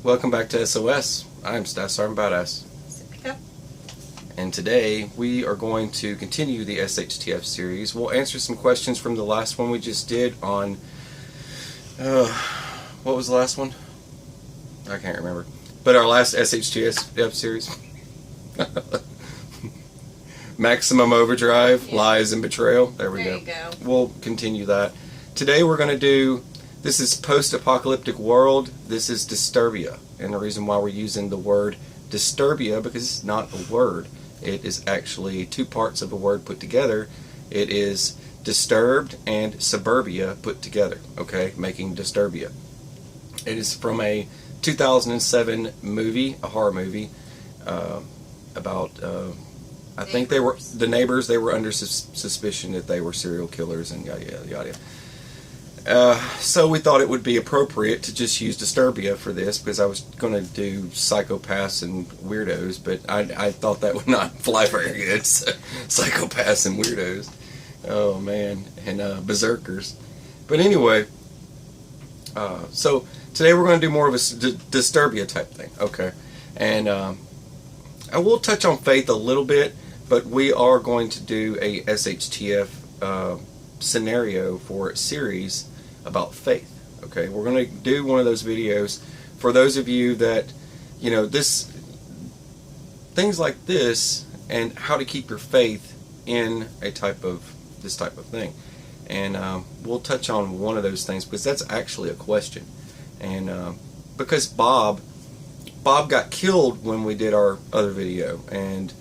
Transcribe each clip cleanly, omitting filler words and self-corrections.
welcome back to SOS. I'm Staff Sergeant Badass. P.A.W. And today we are going to continue the SHTF series. We'll answer some questions from the last one we just did on, what was the last one? I can't remember. But our last SHTF series. Maximum Overdrive, Yeah. Lies and Betrayal. There we There go. you go. We'll continue that. Today we're going to do, this is post-apocalyptic world. This is Disturbia. And the reason why we're using the word Disturbia, because it's not a word. It is actually two parts of a word put together. It is disturbed and suburbia put together, okay, making Disturbia. It is from a 2007 movie, a horror movie, about, I think they were, the neighbors, they were under suspicion that they were serial killers and yada, yada, yada. So we thought it would be appropriate to just use Disturbia for this, because I was going to do psychopaths and weirdos, but I thought that would not fly very good. So, psychopaths and weirdos. Oh man, and berserkers. But anyway, so today we're going to do more of a Disturbia type thing, okay? And I will touch on faith a little bit, but we are going to do a SHTF scenario for a series about faith. Okay, we're going to do one of those videos for those of you that, you know, things like this and how to keep your faith in this type of thing. And we'll touch on one of those things because that's actually a question. And because Bob got killed when we did our other video, and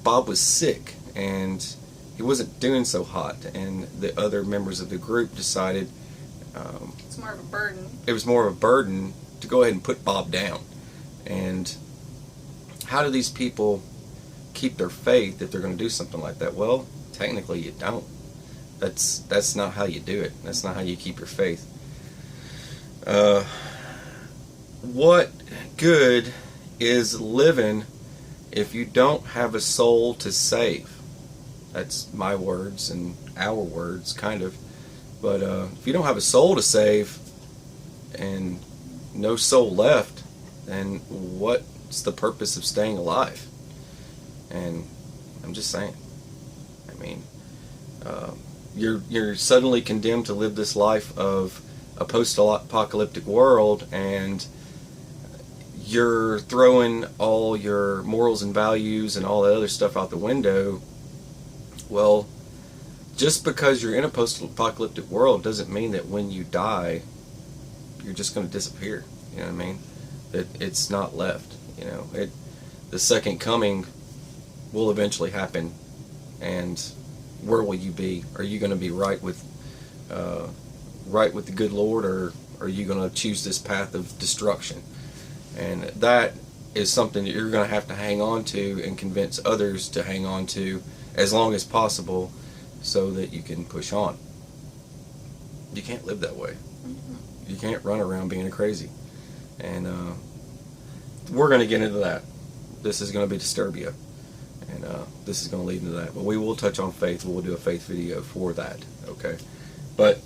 Bob was sick and he wasn't doing so hot, and the other members of the group decided It's more of a burden. It was more of a burden to go ahead and put Bob down. And how do these people keep their faith if they're going to do something like that? Well, technically you don't. That's not how you do it. That's not how you keep your faith. What good is living if you don't have a soul to save? That's my words and our words, kind of. But if you don't have a soul to save and no soul left, then what's the purpose of staying alive? And I'm just saying. I mean, you're suddenly condemned to live this life of a post-apocalyptic world, and you're throwing all your morals and values and all that other stuff out the window. Well, just because you're in a post-apocalyptic world doesn't mean that when you die, you're just going to disappear. You know what I mean? That it's not left. You know, the second coming will eventually happen, and where will you be? Are you going to be right with the good Lord, or are you going to choose this path of destruction? And that is something that you're going to have to hang on to and convince others to hang on to as long as possible, so that you can push on. You can't live that way. Mm-hmm. You can't run around being crazy. And we're going to get into that. This is going to be Disturbia. And this is going to lead into that. But we will touch on faith. We'll do a faith video for that. Okay. But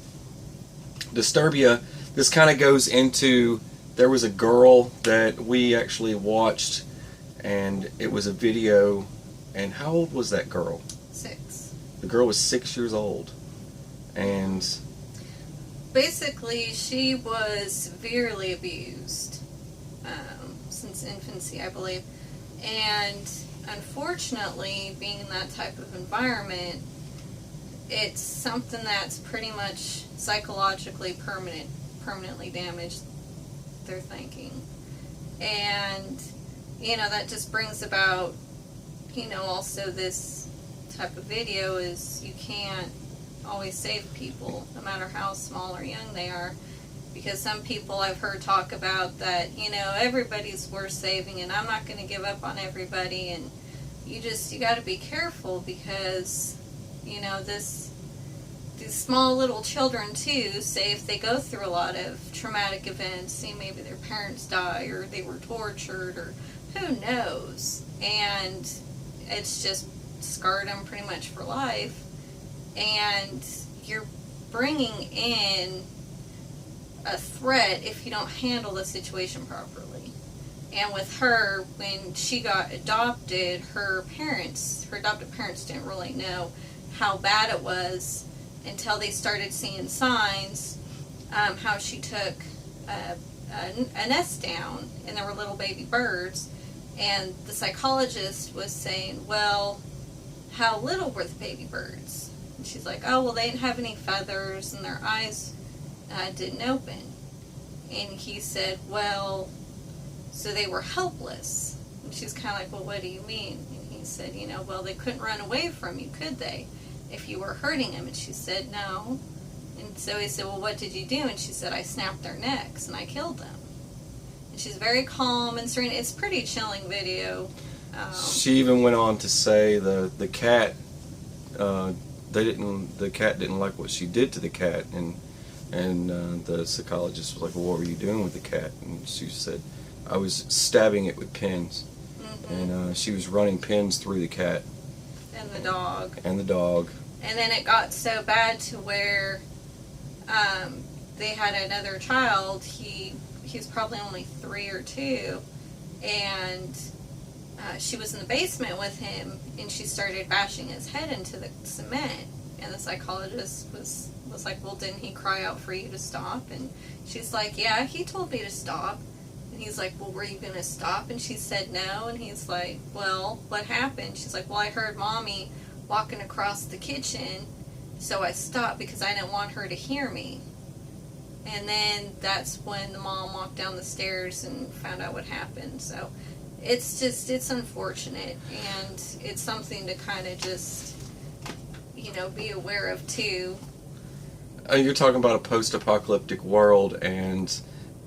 Disturbia, this kind of goes into, there was a girl that we actually watched, and it was a video. And how old was that girl? 6. The girl was 6 years old. And basically, she was severely abused since infancy, I believe. And unfortunately, being in that type of environment, it's something that's pretty much psychologically permanently damaged their thinking. And, you know, that just brings about, you know, also this type of video is you can't always save people, no matter how small or young they are, because some people I've heard talk about that, you know, everybody's worth saving and I'm not going to give up on everybody, and you got to be careful, because, you know, these small little children too, say if they go through a lot of traumatic events, see maybe their parents die or they were tortured or who knows, and it's just scarred them pretty much for life, and you're bringing in a threat if you don't handle the situation properly. And with her, when she got adopted, her adopted parents didn't really know how bad it was until they started seeing signs, how she took a nest down and there were little baby birds. And the psychologist was saying, well, how little were the baby birds? And she's like, oh, well, they didn't have any feathers and their eyes didn't open. And he said, well, so they were helpless. And she's kind of like, well, what do you mean? And he said, well, they couldn't run away from you, could they, if you were hurting them? And she said, no. And so he said, well, what did you do? And she said, I snapped their necks and I killed them. And she's very calm and serene. It's a pretty chilling video. She even went on to say the cat, the cat didn't like what she did to the cat, and the psychologist was like, well, what were you doing with the cat? And she said, I was stabbing it with pins. Mm-hmm. And she was running pins through the cat. And the dog. And the dog. And then it got so bad to where they had another child. He was probably only 3 or 2. And she was in the basement with him, and she started bashing his head into the cement. And the psychologist was like, well, didn't he cry out for you to stop? And she's like, yeah, he told me to stop. And he's like, well, were you going to stop? And she said no. And he's like, well, what happened? She's like, well, I heard Mommy walking across the kitchen, so I stopped because I didn't want her to hear me. And then that's when the mom walked down the stairs and found out what happened. So it's unfortunate, and it's something to kind of just, be aware of too. You're talking about a post-apocalyptic world, and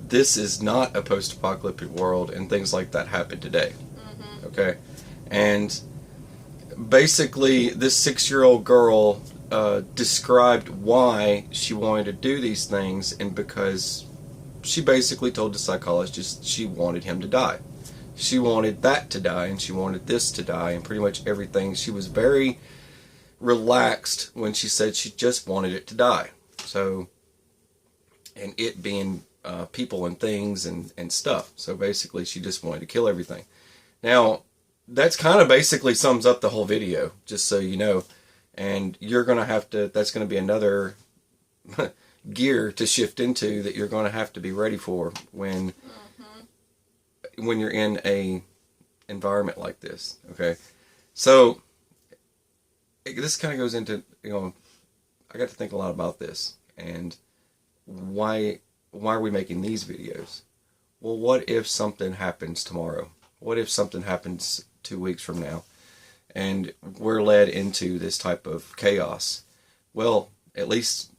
this is not a post-apocalyptic world, and things like that happen today. Mm-hmm. Okay? And basically, this 6-year-old girl described why she wanted to do these things, and because she basically told the psychologist she wanted him to die. She wanted that to die, and she wanted this to die, and pretty much everything. She was very relaxed when she said she just wanted it to die. So, and it being people and things and stuff. So basically, she just wanted to kill everything. Now, that's kind of basically sums up the whole video, just so you know. And you're going to have to, that's going to be another gear to shift into that you're going to have to be ready for when you're in a environment like this. Okay, so this kind of goes into, I got to think a lot about this, and why are we making these videos? Well, what if something happens tomorrow? What if something happens 2 weeks from now, and we're led into this type of chaos? Well, at least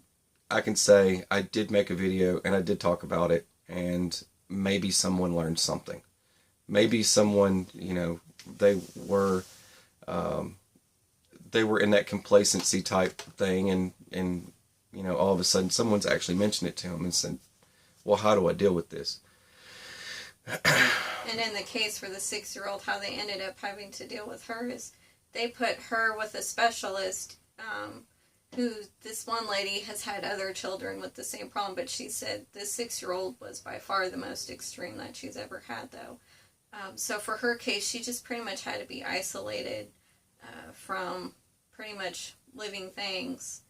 I can say I did make a video and I did talk about it, and maybe someone learned something. Maybe someone, they were in that complacency type thing, and all of a sudden someone's actually mentioned it to them and said, well, how do I deal with this? And in the case for the 6-year-old, how they ended up having to deal with her is they put her with a specialist who, this one lady has had other children with the same problem, but she said this 6-year-old was by far the most extreme that she's ever had, though. So for her case, she just pretty much had to be isolated from pretty much living things.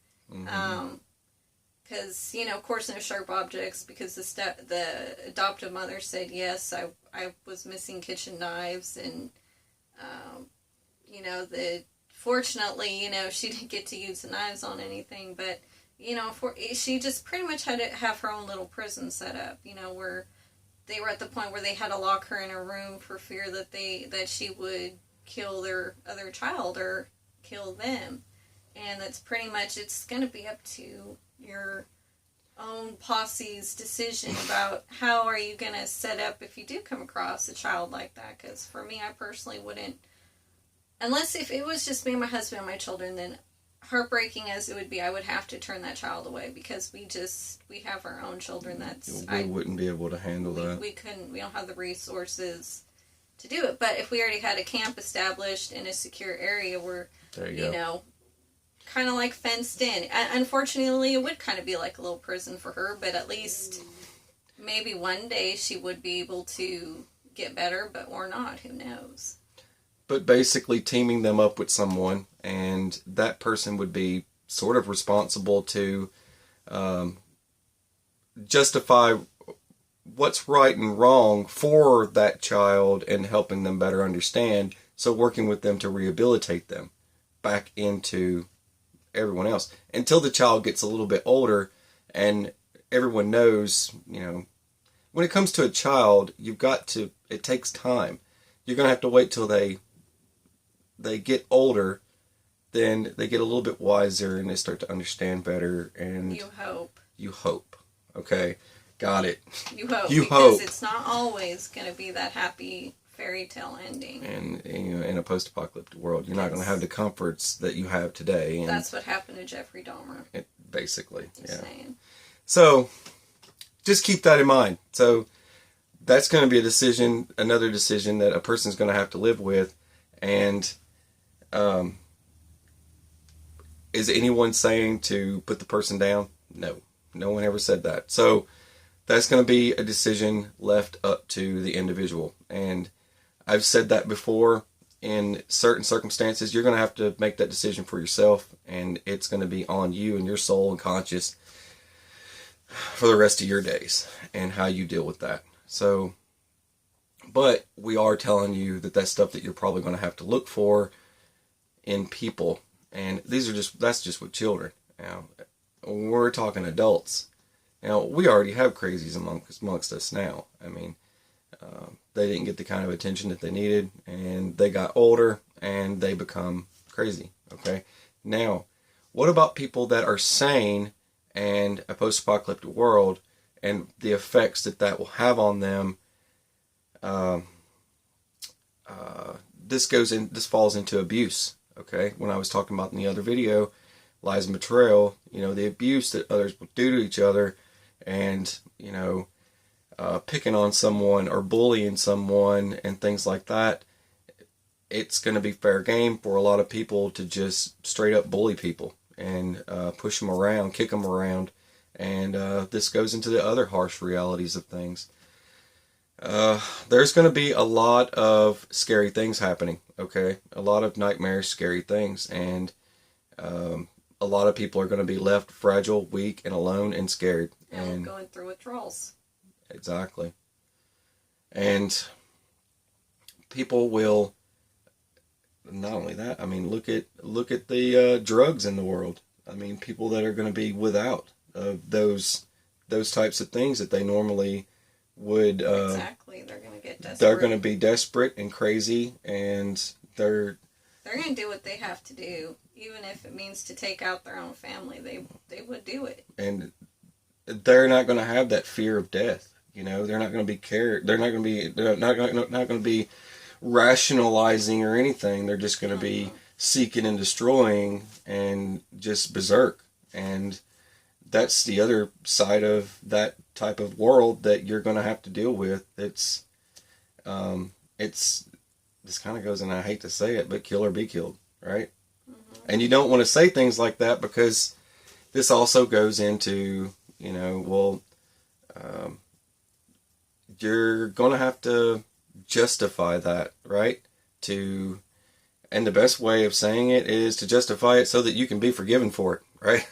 Because, of course, no sharp objects, because the adoptive mother said, yes, I was missing kitchen knives, and, fortunately, she didn't get to use the knives on anything, but, she just pretty much had to have her own little prison set up, where they were at the point where they had to lock her in a room for fear that she would kill their other child or kill them. And that's pretty much, it's going to be up to your own posse's decision about how are you going to set up if you do come across a child like that. Because for me, I personally wouldn't, unless if it was just me, my husband, and my children, then heartbreaking as it would be, I would have to turn that child away, because we have our own children. We wouldn't be able to handle that. We don't have the resources to do it. But if we already had a camp established in a secure area where, kind of like fenced in. Unfortunately, it would kind of be like a little prison for her, but at least maybe one day she would be able to, get better, but or not. Who knows? But basically teaming them up with someone, and that person would be sort of responsible to justify what's right and wrong for that child and helping them better understand. So working with them to rehabilitate them back into everyone else until the child gets a little bit older, and everyone knows, when it comes to a child, it takes time. You're going to have to wait till they get older, then they get a little bit wiser and they start to understand better. And you hope. Okay, got it. You hope. You because hope. It's not always going to be that happy fairy tale ending. And in a post-apocalyptic world, you're not going to have the comforts that you have today. And that's what happened to Jeffrey Dahmer. Basically, yeah. Saying. So, just keep that in mind. So, that's going to be another decision that a person's going to have to live with. And is anyone saying to put the person down? No. No one ever said that. So, that's going to be a decision left up to the individual. And I've said that before. In certain circumstances, you're going to have to make that decision for yourself, and it's going to be on you and your soul and conscience for the rest of your days and how you deal with that. So, but we are telling you that that's stuff that you're probably going to have to look for in people, and that's just with children. Now, when we're talking adults, we already have crazies amongst us now. I mean, they didn't get the kind of attention that they needed, and they got older, and they become crazy, okay? Now, what about people that are sane and a post-apocalyptic world, and the effects that will have on them? This falls into abuse, okay? When I was talking about in the other video, lies and betrayal, the abuse that others will do to each other, and, picking on someone or bullying someone and things like that, it's going to be fair game for a lot of people to just straight up bully people and push them around, kick them around, and this goes into the other harsh realities of things. There's going to be a lot of scary things happening, okay? A lot of nightmarish, scary things, and a lot of people are going to be left fragile, weak, and alone and scared. And going through withdrawals. Exactly. And people will, not only that, I mean, look at the drugs in the world. I mean, people that are going to be without those types of things that they normally would. Exactly. They're going to get desperate. They're going to be desperate and crazy, and they're going to do what they have to do, even if it means to take out their own family. They would do it. And they're not going to have that fear of death. They're not going to be cared. They're not going to be rationalizing or anything. They're just going to be seeking and destroying and just berserk. And that's the other side of that type of world that you're going to have to deal with. This kind of goes, and I hate to say it, but kill or be killed, right? Mm-hmm. And you don't want to say things like that because this also goes into, you're going to have to justify that, right? And the best way of saying it is to justify it so that you can be forgiven for it, right?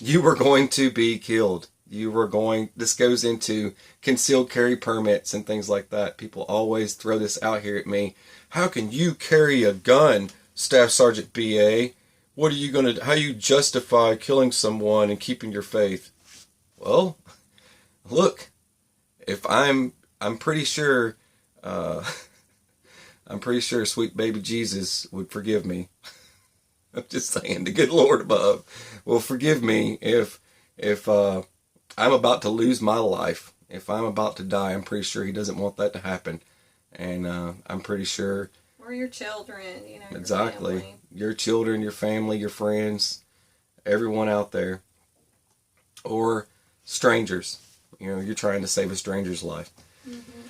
You were going to be killed. This goes into concealed carry permits and things like that. People always throw this out here at me. How can you carry a gun, Staff Sergeant B.A.? How you justify killing someone and keeping your faith? Well, look, if I'm pretty sure, sweet baby Jesus would forgive me. I'm just saying, the good Lord above will forgive me if I'm about to lose my life. If I'm about to die, I'm pretty sure he doesn't want that to happen. And I'm pretty sure... Or your children, Exactly. Your family. Your children, your family, your friends, everyone out there. Or strangers. You're trying to save a stranger's life. Mm-hmm.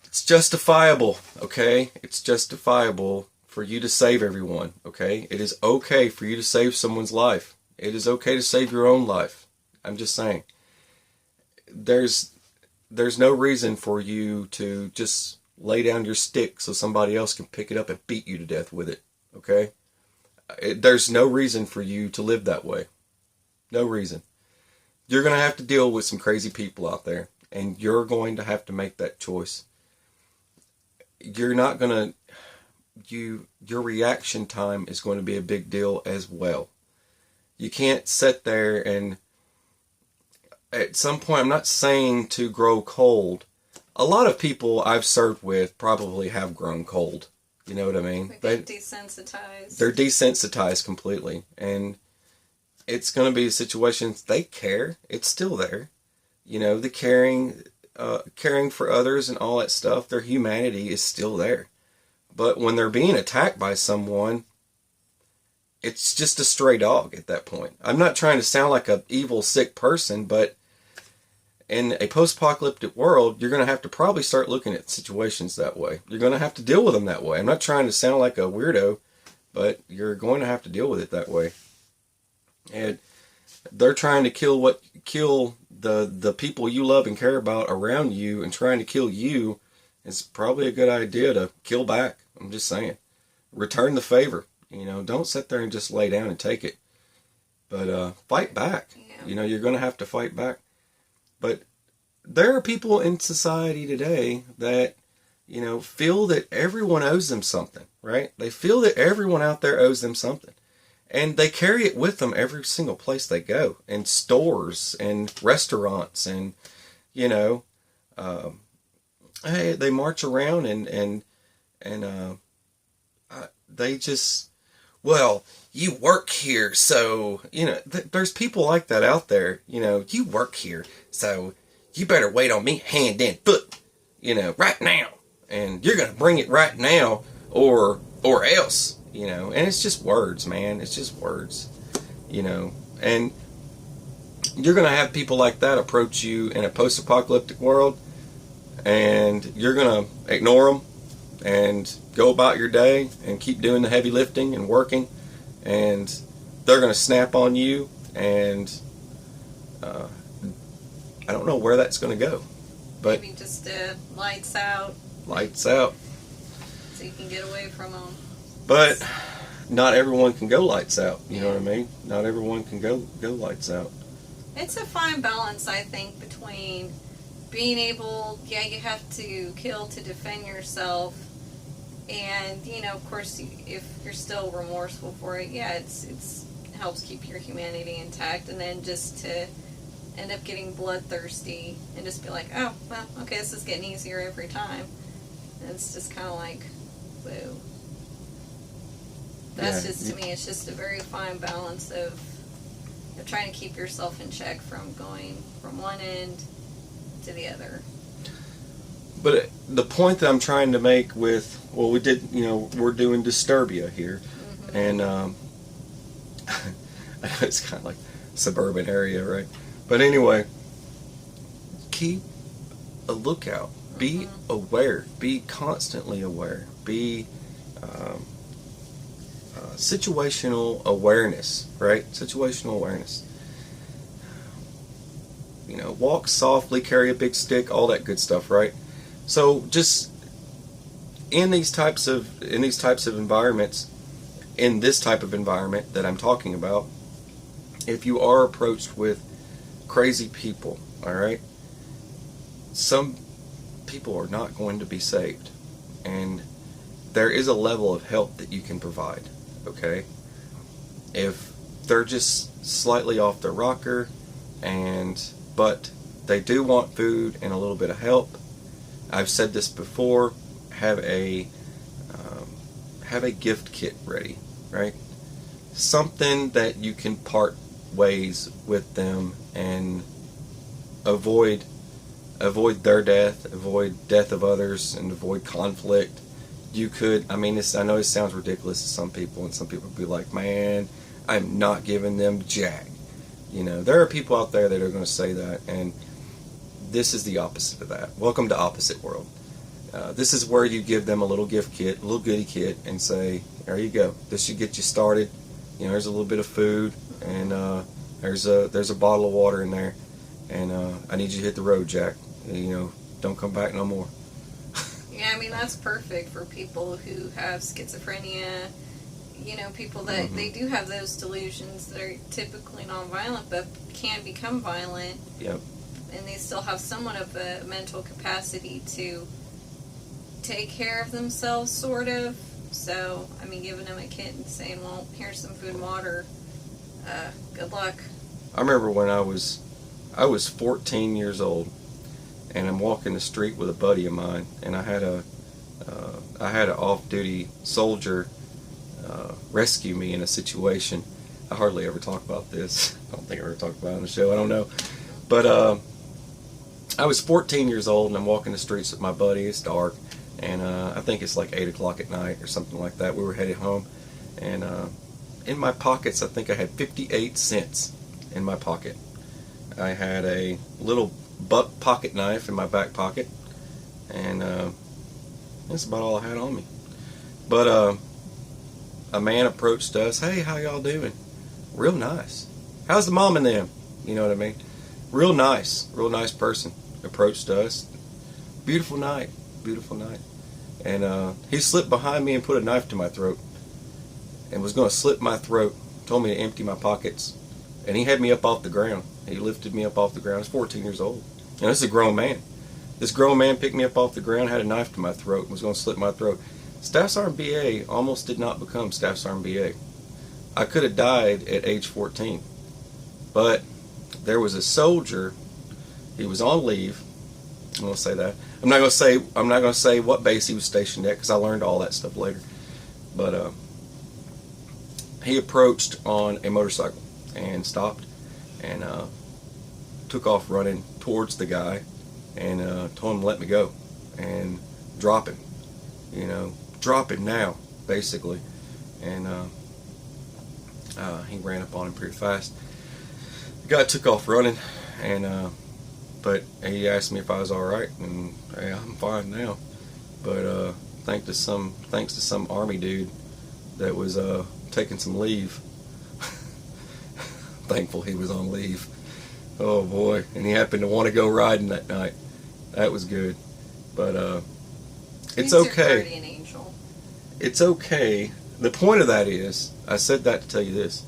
It's justifiable, okay? It's justifiable for you to save everyone, okay? It is okay for you to save someone's life. It is okay to save your own life. I'm just saying. There's there's no reason for you to just lay down your stick so somebody else can pick it up and beat you to death with it. Okay? There's no reason for you to live that way. No reason. You're going to have to deal with some crazy people out there, and you're going to have to make that choice. You're not going to, your reaction time is going to be a big deal as well. You can't sit there and, at some point, I'm not saying to grow cold. A lot of people I've served with probably have grown cold. You know what I mean? They're desensitized. They're desensitized completely. And it's going to be situations they care. It's still there. You know, the caring for others and all that stuff, their humanity is still there. But when they're being attacked by someone, it's just a stray dog at that point. I'm not trying to sound like an evil, sick person, but in a post-apocalyptic world, you're going to have to probably start looking at situations that way. You're going to have to deal with them that way. I'm not trying to sound like a weirdo, but you're going to have to deal with it that way. And they're trying to kill the people you love and care about around you, and trying to kill you. It's probably a good idea to kill back. I'm just saying. Return the favor. You know, don't sit there and just lay down and take it. But fight back. Yeah. You know, you're going to have to fight back. But there are people in society today that, you know, feel that everyone owes them something, right? They feel that everyone out there owes them something. And they carry it with them every single place they go. In stores and restaurants and, you know, hey, they march around and they just, well, you work here, so, you know, there's people like that out there. You know, you work here, so you better wait on me hand and foot, you know, right now. And you're going to bring it right now or else, you know. And it's just words, man. It's just words, you know. And you're going to have people like that approach you in a post-apocalyptic world, and you're going to ignore them and go about your day and keep doing the heavy lifting and working, and they're going to snap on you, and I don't know where that's going to go. But maybe just lights out. Lights out. So you can get away from them. But not everyone can go lights out. You know what I mean? Not everyone can go lights out. It's a fine balance, I think, between being able, you have to kill to defend yourself, and, you know, of course, if you're still remorseful for it, it helps keep your humanity intact, and then just to end up getting bloodthirsty and just be like, oh, well, okay, this is getting easier every time. And it's just kind of like, whoa. That's just, to me, it's just a very fine balance of trying to keep yourself in check from going from one end to the other. But the point that I'm trying to make with, well, we did, you know, we're doing Disturbia here, and it's kind of like suburban area, right? But anyway, keep a lookout. Be aware. Be constantly aware. Be situational awareness, right? Situational awareness. You know, walk softly, carry a big stick, all that good stuff, right? So just in these types of environments, in this type of environment that I'm talking about, if you are approached with crazy people, all right, some people are not going to be saved, and there is a level of help that you can provide, okay? If they're just slightly off their rocker, but they do want food and a little bit of help, I've said this before, have a gift kit ready, right? Something that you can part ways with them and avoid their death, avoid death of others, and avoid conflict. You could, I mean, I know it sounds ridiculous to some people, and some people would be like, man, I'm not giving them jack. You know, there are people out there that are going to say that, and this is the opposite of that. Welcome to Opposite World. This is where you give them a little gift kit, a little goodie kit, and say, there you go. This should get you started. You know, there's a little bit of food, and there's a bottle of water in there, and I need you to hit the road, Jack. don't come back no more. Yeah, I mean, that's perfect for people who have schizophrenia. People that they do have those delusions that are typically nonviolent but can become violent. Yep. And they still have somewhat of a mental capacity to take care of themselves, sort of. So, I mean, giving them a kit and saying, well, here's some food and water, good luck. I remember when I was 14 years old, and I'm walking the street with a buddy of mine, and I had an off-duty soldier rescue me in a situation. I hardly ever talk about this. I don't think I ever talked about it on the show. I don't know. But I was 14 years old, and I'm walking the streets with my buddy. It's dark, and I think it's like 8 o'clock at night or something like that. We were headed home, and in my pockets, I think I had 58 cents in my pocket. I had a little buck pocket knife in my back pocket, and that's about all I had on me. But a man approached us. Hey, how y'all doing? Real nice. How's the mom and them? You know what I mean? Real nice person approached us. Beautiful night. And he slipped behind me and put a knife to my throat and was going to slit my throat. Told me to empty my pockets. And he had me up off the ground. He lifted me up off the ground. I was 14 years old. And this is a grown man. This grown man picked me up off the ground, had a knife to my throat, and was going to slit my throat. Staff Sergeant B.A. almost did not become Staff Sergeant B.A. I could have died at age 14. But there was a soldier. He was on leave. I'm going to say that. I'm not going to say what base he was stationed at, because I learned all that stuff later. But he approached on a motorcycle and stopped and took off running towards the guy and told him to let me go and drop him. Drop him now, basically. And he ran up on him pretty fast. The guy took off running, and but he asked me if I was all right, and yeah, I'm fine now. But thanks to some army dude that was taking some leave. Thankful he was on leave. Oh boy, and he happened to want to go riding that night. That was good. But it's He's your okay. guardian angel. It's okay. The point of that is, I said that to tell you this.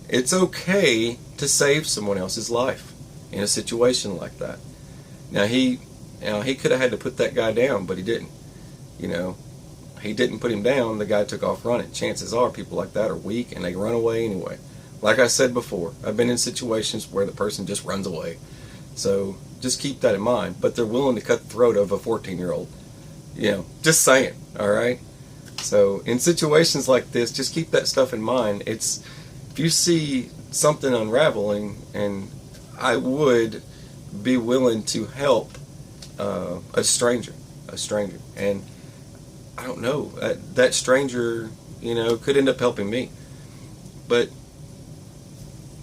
It's okay to save someone else's life in a situation like that. Now he could have had to put that guy down, but he didn't. He didn't put him down. The guy took off running. Chances are people like that are weak and they run away anyway. Like I said before, I've been in situations where the person just runs away. So just keep that in mind. But they're willing to cut the throat of a 14-year-old. Just saying, all right? So in situations like this, just keep that stuff in mind. If you see something unraveling, and I would be willing to help a stranger. And I don't know, that stranger, could end up helping me. But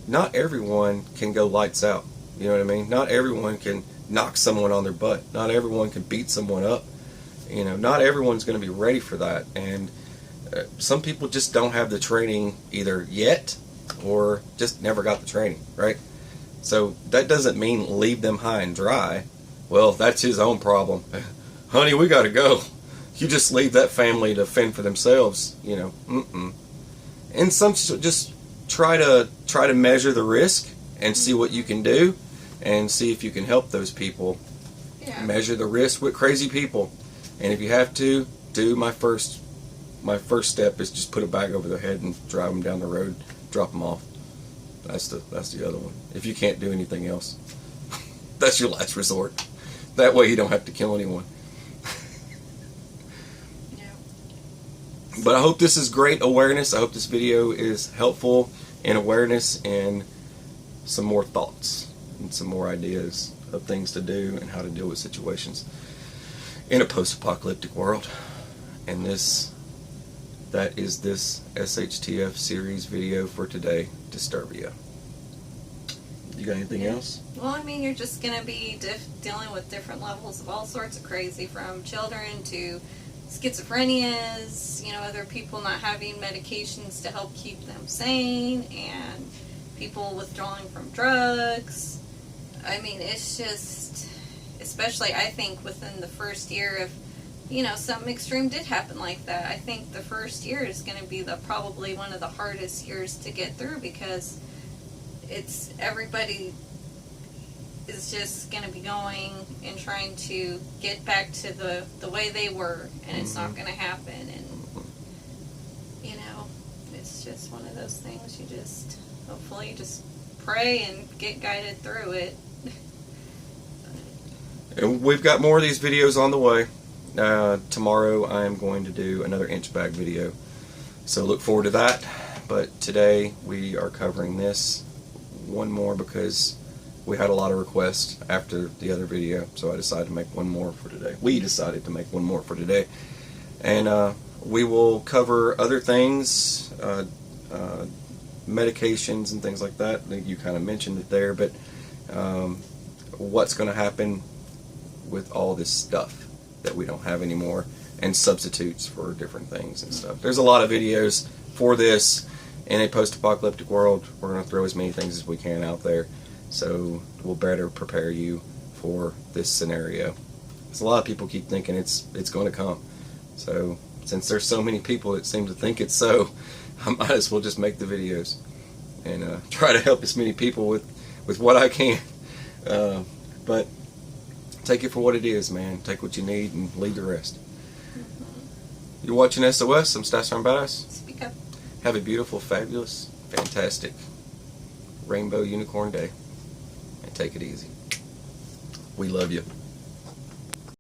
not everyone can go lights out. You know what I mean? Not everyone can knock someone on their butt. Not everyone can beat someone up. Not everyone's going to be ready for that. And some people just don't have the training either yet or just never got the training, right? So that doesn't mean leave them high and dry. Well, that's his own problem. Honey, we got to go. You just leave that family to fend for themselves, And some just try to measure the risk and see what you can do and see if you can help those people. Yeah. Measure the risk with crazy people. And if you have to, my first step is just put a bag over their head and drive them down the road, drop them off. That's the other one. If you can't do anything else, that's your last resort. That way you don't have to kill anyone. Yeah. But I hope this is great awareness. I hope this video is helpful in awareness and some more thoughts and some more ideas of things to do and how to deal with situations in a post-apocalyptic world. And that is this SHTF series video for today, Disturbia. You got anything else? Well, I mean, you're just going to be dealing with different levels of all sorts of crazy, from children to schizophrenias, other people not having medications to help keep them sane, and people withdrawing from drugs. I mean, it's especially I think within the first year, if you know something extreme did happen like that, I think the first year is going to be probably one of the hardest years to get through, because it's everybody is just going to be going and trying to get back to the way they were, and it's not going to happen. And you know, it's just one of those things. You just hopefully just pray and get guided through it. And we've got more of these videos on the way. Tomorrow I am going to do another inch bag video, so look forward to that. But today we are covering this one more because we had a lot of requests after the other video, so I decided to make one more for today. We decided to make one more for today. And we will cover other things, medications and things like that. I think you kind of mentioned it there, but what's going to happen with all this stuff that we don't have anymore, and substitutes for different things and stuff. There's a lot of videos for this. In a post-apocalyptic world, we're going to throw as many things as we can out there, so we'll better prepare you for this scenario. Because a lot of people keep thinking it's going to come. So since there's so many people that seem to think it's so, I might as well just make the videos and try to help as many people with what I can. But take it for what it is, man. Take what you need and leave the rest. You're watching SOS. I'm Stasser and Badass. Speak up. Have a beautiful, fabulous, fantastic Rainbow Unicorn Day. And take it easy. We love you.